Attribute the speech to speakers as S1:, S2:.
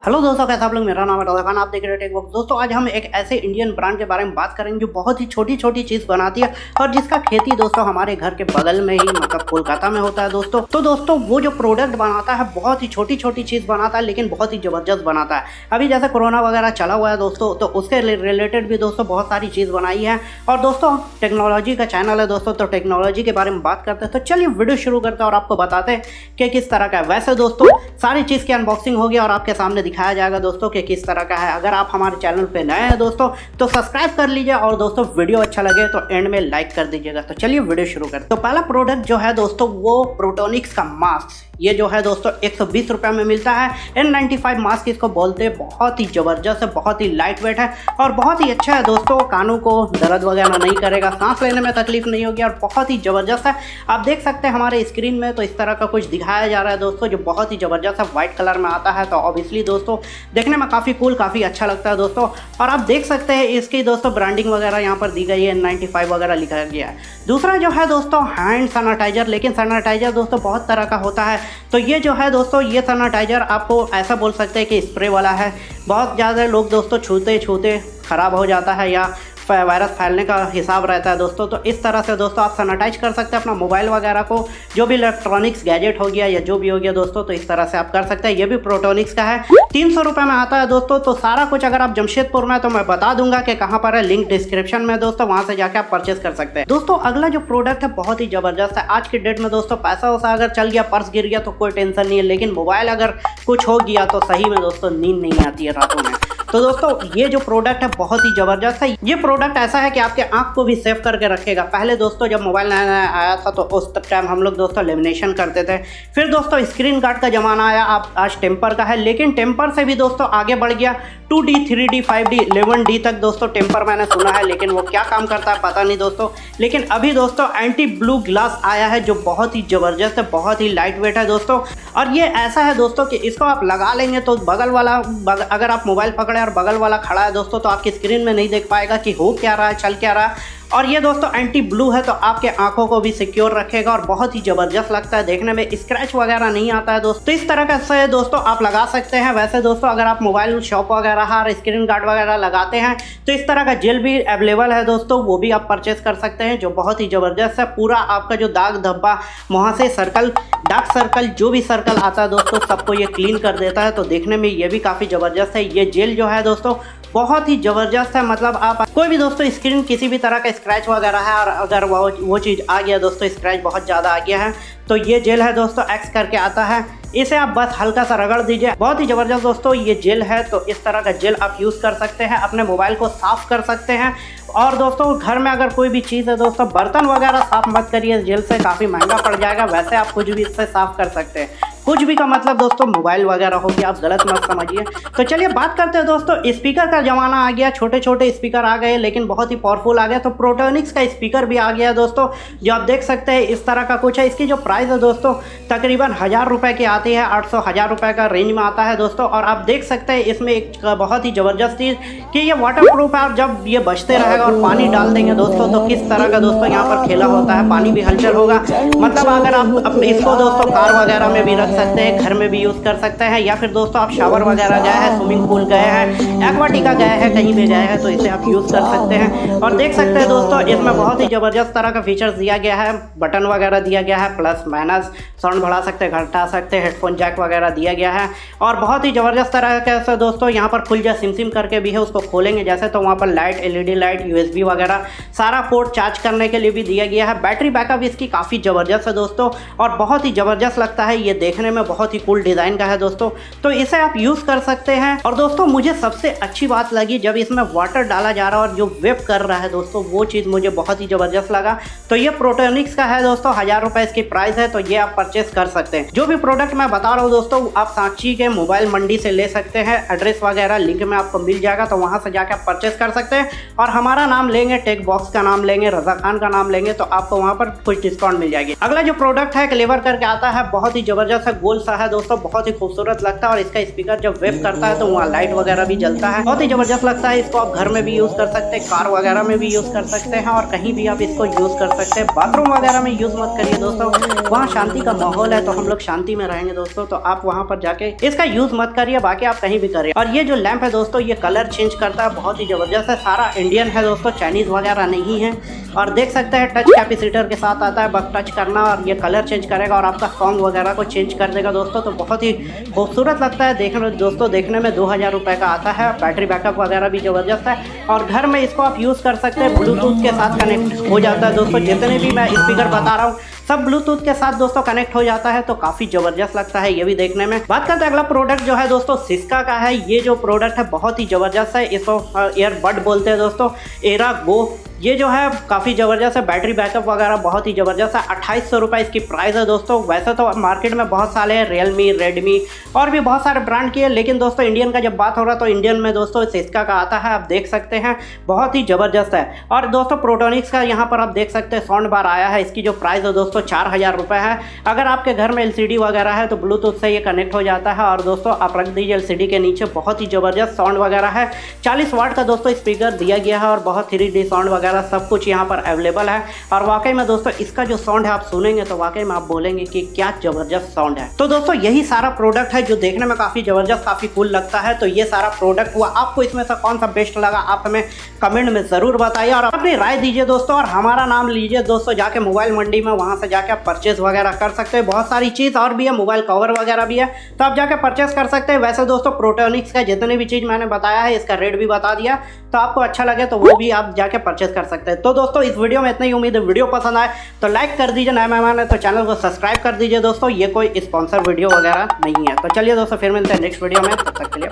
S1: Hello दोस्तों, कैसे आप लोग। मेरा नाम है खान, आप देख रहे हैं टेक बॉक्स। दोस्तों आज हम एक ऐसे इंडियन ब्रांड के बारे में बात करेंगे जो बहुत ही छोटी छोटी चीज़ बनाती है और जिसका खेती दोस्तों हमारे घर के बगल में ही मतलब कोलकाता में होता है दोस्तों। तो दोस्तों वो जो प्रोडक्ट बनाता है बहुत ही छोटी छोटी चीज़ बनाता है, लेकिन बहुत ही ज़बरदस्त बनाता है। अभी जैसे कोरोना वगैरह चला हुआ है दोस्तों, तो उसके रिलेटेड भी दोस्तों बहुत सारी चीज़ बनाई है। और दोस्तों टेक्नोलॉजी का चैनल है दोस्तों, तो टेक्नोलॉजी के बारे में बात करते हैं। तो चलिए वीडियो शुरू करते हैं और आपको बताते हैं कि किस तरह का है। वैसे दोस्तों सारी चीज़ की अनबॉक्सिंग होगी और आपके सामने दिखाया जाएगा दोस्तों कि किस तरह का है। अगर आप हमारे चैनल पे नए हैं दोस्तों तो सब्सक्राइब कर लीजिए और दोस्तों वीडियो अच्छा लगे तो एंड में लाइक कर दीजिएगा। तो चलिए वीडियो शुरू करते हैं। तो पहला प्रोडक्ट जो है दोस्तों वो प्रोटोनिक्स का मास्क। ये जो है दोस्तों 120 रुपये में मिलता है। N95 मास्क इसको बोलते हैं। बहुत ही ज़बरदस्त है, बहुत ही लाइट वेट है और बहुत ही अच्छा है दोस्तों। कानों को दर्द वगैरह नहीं करेगा, सांस लेने में तकलीफ नहीं होगी और बहुत ही ज़बरदस्त है। आप देख सकते हैं हमारे स्क्रीन में तो इस तरह का कुछ दिखाया जा रहा है दोस्तों, जो बहुत ही ज़बरदस्त है। वाइट कलर में आता है तो ऑब्वियसली दोस्तों देखने में काफ़ी कूल, काफ़ी अच्छा लगता है दोस्तों। और आप देख सकते हैं इसकी दोस्तों ब्रांडिंग वगैरह यहाँ पर दी गई है, N95 वगैरह लिखा गया है। दूसरा जो है दोस्तों हैंड सैनिटाइजर, लेकिन सैनिटाइजर दोस्तों बहुत तरह का होता है। तो ये जो है दोस्तों ये सैनिटाइजर आपको ऐसा बोल सकते हैं कि स्प्रे वाला है। बहुत ज़्यादा लोग दोस्तों छूते छूते ख़राब हो जाता है या वायरस फैलने का हिसाब रहता है दोस्तों। तो इस तरह से दोस्तों आप सैनिटाइज कर सकते हैं अपना मोबाइल वगैरह को, जो भी इलेक्ट्रॉनिक्स गैजेट हो गया या जो भी हो गया दोस्तों। तो इस तरह से आप कर सकते हैं। ये भी प्रोटोनिक्स का है, 300 रुपये में आता है दोस्तों। तो सारा कुछ अगर आप जमशेदपुर में तो मैं बता दूंगा कि कहाँ पर है, लिंक डिस्क्रिप्शन में दोस्तों, वहाँ से जाकर आप परचेस कर सकते हैं दोस्तों। अगला जो प्रोडक्ट है बहुत ही ज़बरदस्त है। आज की डेट में दोस्तों पैसा वैसा अगर चल गया, पर्स गिर गया तो कोई टेंशन नहीं है, लेकिन मोबाइल अगर कुछ हो गया तो सही में दोस्तों नींद नहीं आती है रातों में। तो दोस्तों ये जो प्रोडक्ट है बहुत ही ज़बरदस्त है। ये प्रोडक्ट ऐसा है कि आपके आंख को भी सेव करके रखेगा। पहले दोस्तों जब मोबाइल नया नया आया था तो उस टाइम हम लोग दोस्तों लेमिनेशन करते थे। फिर दोस्तों स्क्रीन गार्ड का ज़माना आया, आप आज टेम्पर का है, लेकिन टेम्पर से भी दोस्तों आगे बढ़ गया 2D 3D 5D 11D तक दोस्तों टेम्पर मैंने सुना है, लेकिन वो क्या काम करता है पता नहीं दोस्तों। लेकिन अभी दोस्तों एंटी ब्लू ग्लास आया है जो बहुत ही ज़बरदस्त है, बहुत ही लाइट वेट है दोस्तों। और ये ऐसा है दोस्तों कि इसको आप लगा लेंगे तो बगल वाला अगर आप मोबाइल पकड़े और बगल वाला खड़ा है दोस्तों तो आपकी स्क्रीन में नहीं देख पाएगा कि हो क्या रहा है, चल क्या रहा है। और ये दोस्तों एंटी ब्लू है तो आपके आंखों को भी सिक्योर रखेगा और बहुत ही ज़बरदस्त लगता है देखने में। स्क्रैच वगैरह नहीं आता है दोस्तों। तो इस तरह का से दोस्तों आप लगा सकते हैं। वैसे दोस्तों अगर आप मोबाइल शॉप वगैरह और स्क्रीन गार्ड वगैरह लगाते हैं तो इस तरह का जेल भी अवेलेबल है दोस्तों, वो भी आप परचेस कर सकते हैं, जो बहुत ही ज़बरदस्त है। पूरा आपका जो दाग धब्बा, वहाँ से सर्कल, डार्क सर्कल, जो भी सर्कल आता है दोस्तों सबको ये क्लीन कर देता है। तो देखने में ये भी काफ़ी ज़बरदस्त है। ये जेल जो है दोस्तों बहुत ही ज़बरदस्त है। मतलब आप कोई भी दोस्तों स्क्रीन किसी भी तरह का स्क्रैच वगैरह है और अगर वो चीज़ आ गया दोस्तों, स्क्रैच बहुत ज़्यादा आ गया है, तो ये जेल है दोस्तों एक्स करके आता है। इसे आप बस हल्का सा रगड़ दीजिए, बहुत ही ज़बरदस्त दोस्तों ये जेल है। तो इस तरह का जेल आप यूज़ कर सकते हैं, अपने मोबाइल को साफ़ कर सकते हैं। और दोस्तों घर में अगर कोई भी चीज़ है दोस्तों, बर्तन वगैरह साफ़ मत करिए जेल से, काफ़ी महंगा पड़ जाएगा। वैसे आप कुछ भी इससे साफ़ कर सकते हैं। कुछ भी का मतलब दोस्तों मोबाइल वगैरह हो गया, आप गलत मत समझिए। तो चलिए बात करते हैं दोस्तों, स्पीकर का ज़माना आ गया। छोटे छोटे स्पीकर आ गए लेकिन बहुत ही पावरफुल आ गया। तो प्रोटोनिक्स का स्पीकर भी आ गया दोस्तों, जो आप देख सकते हैं इस तरह का कुछ है। इसकी जो प्राइस है दोस्तों तकरीबन 1000 रुपये की आती है, 800-1000 रुपये का रेंज में आता है दोस्तों। और आप देख सकते हैं इसमें एक बहुत ही ज़बरदस्त चीज़ कि ये वाटर प्रूफ है। और जब ये बजते रहेगा और पानी डाल देंगे दोस्तों तो किस तरह का दोस्तों यहाँ पर खेला होता है, पानी भी हलचल होगा। मतलब अगर आप इसको दोस्तों कार वगैरह में भी रख सकते हैं, घर में भी यूज़ कर सकते हैं, या फिर दोस्तों आप शावर वगैरह गए हैं, स्विमिंग पूल गए हैं, एक्वाटिका गए हैं, कहीं भी गए हैं तो इसे आप यूज़ कर सकते हैं। और देख सकते हैं दोस्तों इसमें बहुत ही ज़बरदस्त तरह का फीचर्स दिया गया है। बटन वगैरह दिया गया है, प्लस माइनस, साउंड बढ़ा सकते हैं, घटा सकते हैं, हेडफोन जैक वगैरह दिया गया है। और बहुत ही ज़बरदस्त तरह के दोस्तों यहाँ पर खुल जा सिम सिम करके भी है, उसको खोलेंगे जैसे तो वहाँ पर लाइट, LED लाइट, USB वगैरह सारा पोर्ट चार्ज करने के लिए भी दिया गया है। बैटरी बैकअप इसकी काफ़ी ज़बरदस्त है दोस्तों और बहुत ही ज़बरदस्त लगता है। ये देखने में बहुत ही कूल डिज़ाइन का है दोस्तों, तो इसे आप यूज़ कर सकते हैं। और दोस्तों मुझे सबसे अच्छी बात लगी जब इसमें वाटर डाला जा रहा है और जो वेप कर रहा है दोस्तों, वो चीज़ मुझे बहुत ही ज़बरदस्त लगा। तो ये प्रोटोनिक्स का है दोस्तों, 1000 रुपये इसकी प्राइस है, तो ये आप परचेस कर सकते हैं। जो भी प्रोडक्ट मैं बता रहा हूँ दोस्तों आप सांची के मोबाइल मंडी से ले सकते हैं। एड्रेस वगैरह लिंक में आपको मिल जाएगा, तो वहाँ से जाकर आप परचेस कर सकते हैं। और हमारा नाम लेंगे, टेक बॉक्स का नाम लेंगे, रजा खान का नाम लेंगे, तो आपको वहाँ पर कुछ डिस्काउंट मिल जाएगी। अगला जो प्रोडक्ट है क्लेवर करके आता है, बहुत ही ज़बरदस्त जैसा गोल सा है दोस्तों, बहुत ही खूबसूरत लगता है। और इसका स्पीकर जब वेव करता है तो वहाँ लाइट वगैरह भी जलता है, बहुत ही जबरदस्त लगता है। इसको आप घर में भी यूज कर सकते हैं, कार वगैरह में भी यूज कर सकते हैं और कहीं भी आप इसको यूज कर सकते हैं। बाथरूम वगैरह में यूज मत करिए दोस्तों, वहाँ शांति का माहौल है तो हम लोग शांति में रहेंगे दोस्तों, तो आप वहाँ पर जाके इसका यूज मत करिए, बाकी आप कहीं भी करिए। और ये जो लैंप है दोस्तों, ये कलर चेंज करता है, बहुत ही जबरदस्त है। सारा इंडियन है दोस्तों, चाइनीज वगैरह नहीं है। और देख सकते हैं टच कैपेसिटर के साथ आता है, बस टच करना और ये कलर चेंज करेगा और आपका सॉन्ग वगैरह को चेंज कर देगा दोस्तों। तो बहुत ही खूबसूरत लगता है देखने दोस्तों, देखने में 2000 रुपये का आता है। बैटरी बैकअप वगैरह भी जबरदस्त है और घर में इसको आप यूज़ कर सकते हैं। ब्लूटूथ के साथ कनेक्ट हो जाता है दोस्तों, जितने भी मैं स्पीकर बता रहा हूँ सब ब्लूटूथ के साथ दोस्तों कनेक्ट हो जाता है, तो काफ़ी ज़बरदस्त लगता है ये भी देखने में। बात करते हैं अगला प्रोडक्ट जो है दोस्तों, सिस्का का है। ये जो प्रोडक्ट है बहुत ही ज़बरदस्त है, इसको ईयरबड बोलते हैं दोस्तों, एरा गो। ये जो है काफ़ी ज़बरदस्त है, बैटरी बैकअप वगैरह बहुत ही ज़बरदस्त है। 2800 रुपये इसकी प्राइस है दोस्तों। वैसे तो मार्केट में बहुत सारे हैं, रियलमी, रेडमी और भी बहुत सारे ब्रांड की है, लेकिन दोस्तों इंडियन का जब बात हो रहा तो इंडियन में दोस्तों सिस्का का आता है, आप देख सकते हैं, बहुत ही ज़बरदस्त है। और दोस्तों प्रोटोनिक्स का यहाँ पर आप देख सकते हैं साउंड बार आया है। इसकी जो प्राइस है दोस्तों 4000 रुपये है। अगर आपके घर में LCD वगैरह है तो ब्लूटूथ से ये कनेक्ट हो जाता है और दोस्तों आप रख दीजिए LCD के नीचे, बहुत ही ज़बरदस्त साउंड वगैरह है। 40 वाट का दोस्तों स्पीकर दिया गया है और बहुत 3D साउंड वगैरह सब कुछ यहाँ पर अवेलेबल है। और वाकई में दोस्तों इसका जो साउंड है आप सुनेंगे तो वाकई में आप बोलेंगे कि क्या जबरदस्त साउंड है। तो दोस्तों यही सारा प्रोडक्ट है जो देखने में काफ़ी जबरदस्त, काफ़ी कूल लगता है। तो ये सारा प्रोडक्ट हुआ, आपको इसमें से कौन सा बेस्ट लगा आप हमें कमेंट में ज़रूर बताइए और अपनी राय दीजिए दोस्तों। और हमारा नाम लीजिए दोस्तों जाके मोबाइल मंडी में, वहाँ से जाके आप परचेज वगैरह कर सकते हैं। बहुत सारी चीज़ और भी है, मोबाइल कवर वगैरह भी है, तो आप जाके परचेस कर सकते हैं। वैसे दोस्तों प्रोटोनिक्स का जितनी भी चीज़ मैंने बताया है इसका रेट भी बता दिया, तो आपको अच्छा लगे तो वो भी आप जाके परचेस कर सकते हैं। तो दोस्तों इस वीडियो में इतना ही, उम्मीद है वीडियो पसंद आए तो लाइक कर दीजिए, नए मेहमान है तो चैनल को सब्सक्राइब कर दीजिए दोस्तों। ये कोई स्पॉन्सर वीडियो वगैरह नहीं है। तो चलिए दोस्तों फिर मिलते हैं नेक्स्ट वीडियो में, तब तक के लिए।